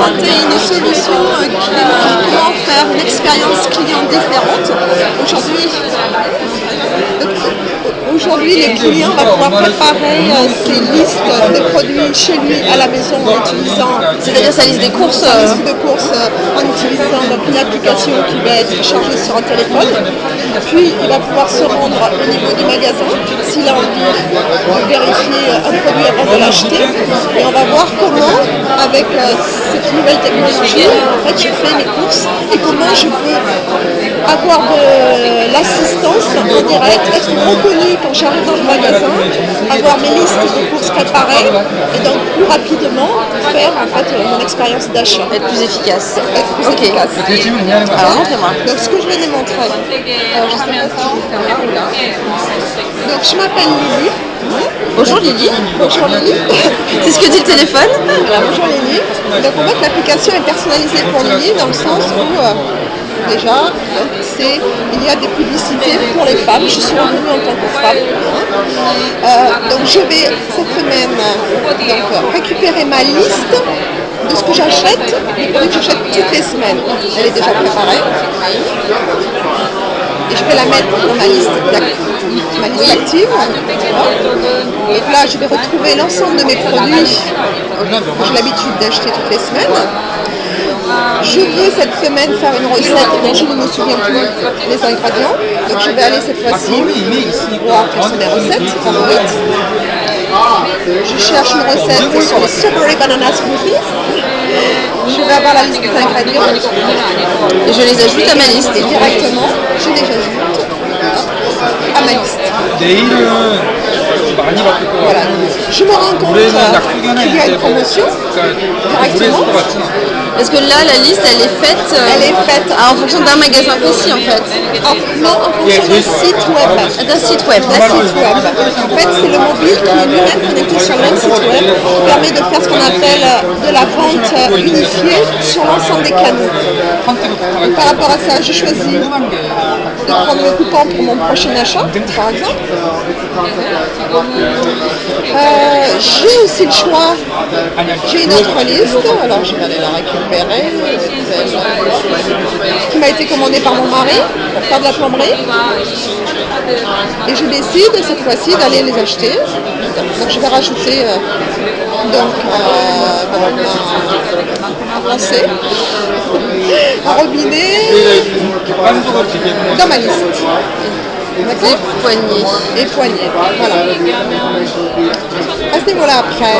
présenter une solution qui démontre comment faire une expérience client différente. Aujourd'hui, le client va pouvoir préparer ses listes de produits chez lui à la maison en utilisant, c'est-à-dire sa liste des courses, en utilisant donc, une application qui va être chargée sur un téléphone. Puis il va pouvoir se rendre au niveau du magasin s'il a envie de vérifier un produit avant de l'acheter. Et on va voir comment, avec cette nouvelle technologie, en fait, je fais mes courses et comment je peux avoir de l'assistance en direct, être reconnu quand j'arrive dans le magasin, avoir mes listes de courses préparées et donc plus rapidement faire en fait mon expérience d'achat. Être plus efficace. Efficace. Alors montrez-moi. Donc ce que je vais démontrer, je sais pas si je vais faire là. Donc je m'appelle Lily. Bonjour Lily. Bonjour Lily. C'est ce que dit le téléphone. Voilà, bonjour Lily. Donc en fait l'application est personnalisée pour Lily dans le sens où déjà, il y a des publicités pour les femmes. Je suis revenue en tant que femme. Donc je vais cette semaine récupérer ma liste de ce que j'achète, des produits que j'achète toutes les semaines. Elle est déjà préparée. Et je vais la mettre dans ma liste active. Et là, je vais retrouver l'ensemble de mes produits que j'ai l'habitude d'acheter toutes les semaines. Je veux cette semaine faire une recette dont je ne me souviens plus des ingrédients. Donc je vais aller cette fois-ci voir quelles sont mes recettes favorites. Je cherche une recette sur les Strawberry Banana Smoothies. Je vais avoir la liste des ingrédients. Et je les ajoute à ma liste. Et directement, je les ajoute à ma liste. Voilà. Je me rends compte qu'il y a une promotion directement. Parce que là, la liste, elle est faite en fonction d'un magasin précis, en fait. Non, en fonction d'un site web. D'un site web. En fait, c'est le mobile qui est lui-même connecté sur le même site web, qui permet de faire ce qu'on appelle de la vente unifiée sur l'ensemble des canaux. Donc, par rapport à ça, je choisis de prendre le coupon pour mon prochain achat, par exemple. J'ai aussi le choix, j'ai une autre liste, alors je vais aller la récupérer, qui m'a été commandée par mon mari pour faire de la plomberie. Et je décide cette fois-ci d'aller les acheter. Donc je vais rajouter un robinet dans ma liste. D'accord. Et poignées. Voilà. À ce niveau-là, après,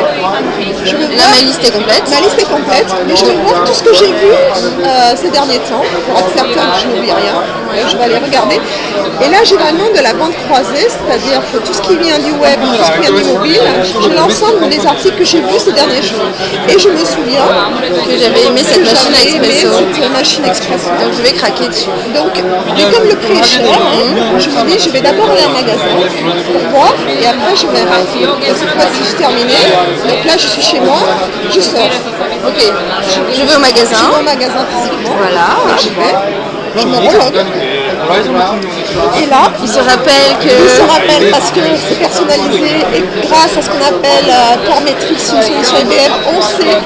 je veux voir. Ma liste est complète. Ma liste est complète, mais je vais voir tout ce que j'ai vu ces derniers temps pour être certain que je n'oublie rien. Je vais aller regarder. Et là, j'ai vraiment de la vente croisée, c'est-à-dire que tout ce qui vient du web, tout ce qui vient du mobile, j'ai l'ensemble des articles que j'ai vus ces derniers jours. Et je me souviens que j'avais aimé cette machine expresso. Donc je vais craquer dessus. Donc, et comme le prix est cher, je me dis, je vais d'abord aller à un magasin pour voir, et après je verrai. Et cette fois-ci, j'ai terminé. Donc là, je suis chez moi, je sors. Ok, je vais au magasin. Je vais au magasin physiquement. Voilà. Et j'y vais. Je me relogue. Et là, il se rappelle parce que c'est personnalisé et grâce à ce qu'on appelle Parametrics, une solution IBM, on sait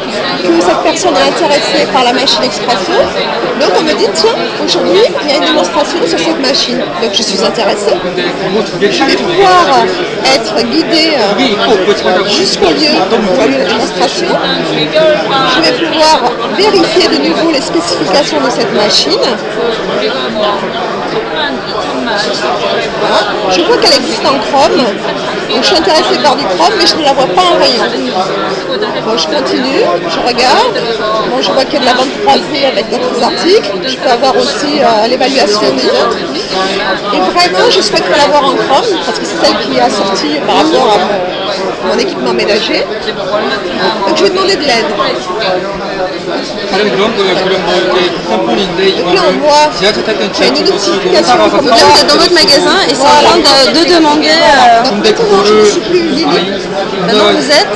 que cette personne est intéressée par la machine expresso. Donc on me dit, tiens, aujourd'hui, il y a une démonstration sur cette machine. Donc je suis intéressée. Je vais pouvoir être guidée jusqu'au lieu de démonstration. Je vais pouvoir vérifier de nouveau les spécifications de cette machine. Voilà. Je vois qu'elle existe en Chrome, donc je suis intéressée par du Chrome, mais je ne la vois pas en rayon. Bon, je continue, je regarde, bon, je vois qu'il y a de la vente croisée avec d'autres articles, je peux avoir aussi l'évaluation des autres. Et vraiment, je souhaiterais l'avoir en Chrome, parce que c'est celle qui est assortie par rapport à mon équipement ménager. Donc je vais demander de l'aide. Donc là, on voit qu'il y a une notification comme là, vous êtes dans votre magasin et c'est en train de demander. Donc maintenant, je ne suis plus Lily. Maintenant, vous êtes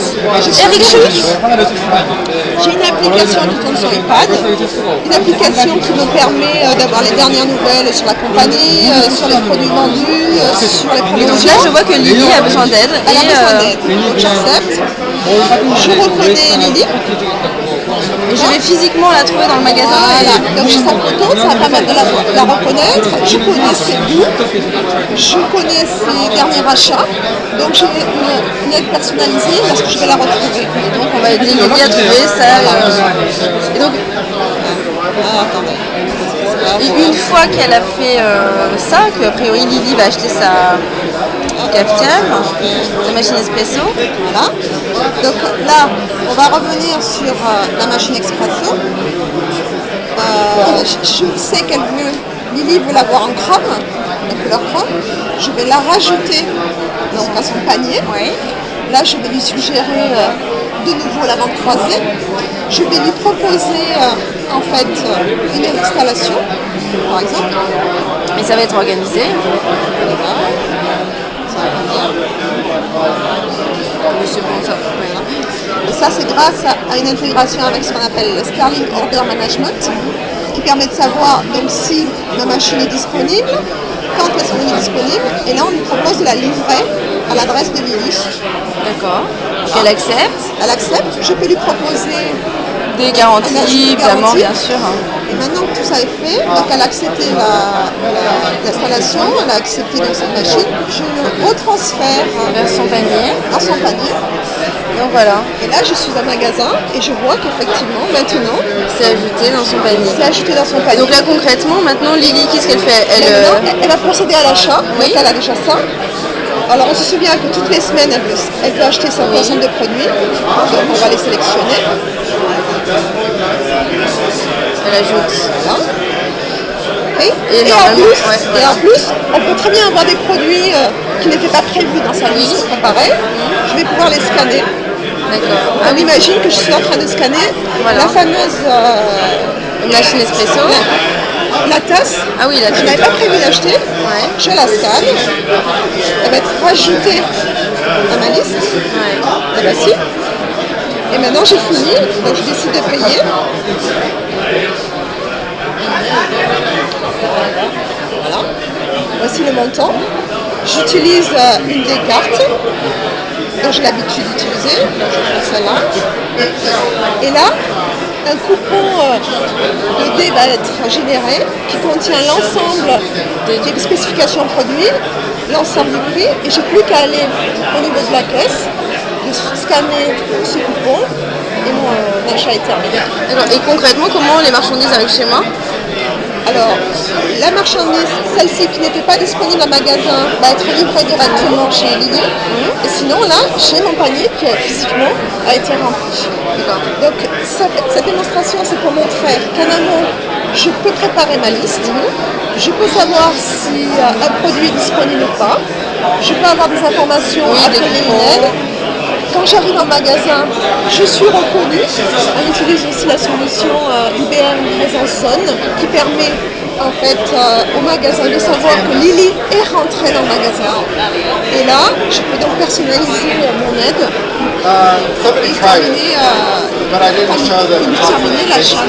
Eric Schultz. J'ai une application qui tourne sur iPad, une application qui me permet d'avoir les dernières nouvelles sur la compagnie, sur les produits vendus, sur les promotions. Donc là, je vois que Lily a besoin d'aide. Elle a besoin d'aide. Donc j'accepte. Je reconnais Lily. Et je vais physiquement la trouver dans le magasin. Voilà. Donc j'ai sa photo, ça va permettre de la reconnaître. Je connais ses goûts, je connais ses derniers achats. Donc j'ai une aide personnalisée parce que je vais la retrouver. Donc on va aider Lily à trouver ça. Et donc, et une fois qu'elle a fait ça, qu'a priori Lily va acheter sa cafetière, sa machine espresso. Voilà. Donc là, on va revenir sur la machine expresso. Je sais qu'elle veut, Lily veut l'avoir en chrome, la couleur chrome. Je vais la rajouter donc, à son panier. Oui. Là, je vais lui suggérer de nouveau la vente croisée. Je vais lui proposer en fait une installation, par exemple. Et ça va être organisé. Voilà. C'est bon ça. Et ça, c'est grâce à une intégration avec ce qu'on appelle le Starlink Order Management, qui permet de savoir donc, si ma machine est disponible, quand est-ce qu'elle est disponible, et là on lui propose de la livrer à l'adresse de Lily. D'accord. Elle accepte. Elle accepte. Je peux lui proposer des garanties, évidemment, bien sûr. Et maintenant que tout ça est fait, donc elle a accepté l'installation, elle a accepté donc cette machine, je le retransfère vers son panier. Dans son panier. Donc voilà. Et là, je suis en magasin et je vois qu'effectivement, maintenant, c'est ajouté dans son panier. C'est ajouté dans son panier. Donc là, concrètement, maintenant, Lily, qu'est-ce qu'elle fait? Elle va procéder à l'achat. Oui. Donc elle a déjà ça. Alors on se souvient que toutes les semaines, elle peut acheter 100% de produits. Donc on va les sélectionner. Elle ajoute. Voilà. Et en plus, on peut très bien avoir des produits qui n'étaient pas prévus dans sa liste préparée. Je vais pouvoir les scanner. D'accord. On imagine que je suis en train de scanner la fameuse machine espresso. La tasse. Ah oui, la tasse. Je n'avais pas prévu d'acheter. Ouais. Je la scanne. Elle va être rajoutée à ma liste. Ouais. La voici. Et maintenant j'ai fini, donc je décide de payer. Voilà. Voici le montant. J'utilise une des cartes dont j'ai l'habitude d'utiliser. Donc je prends celle-là. Et là, un coupon de dés va être généré qui contient l'ensemble des spécifications produits, l'ensemble du prix, et j'ai plus qu'à aller au niveau de la caisse, de scanner ce coupon et mon achat est terminé. Et concrètement, comment les marchandises arrivent chez moi? Alors, la marchandise, celle-ci qui n'était pas disponible en magasin, va être livrée directement chez Lily. Et sinon, là, j'ai mon panier qui physiquement a été rempli. Donc, cette démonstration, c'est pour montrer qu'en amont, je peux préparer ma liste. Je peux savoir si un produit est disponible ou pas. Je peux avoir des informations préliminaires. Quand j'arrive en magasin, je suis reconnue. On utilise aussi la solution IBM Presence On qui permet en fait au magasin de savoir que Lily est rentrée dans le magasin. Et là, je peux donc personnaliser mon aide et terminer l'achat.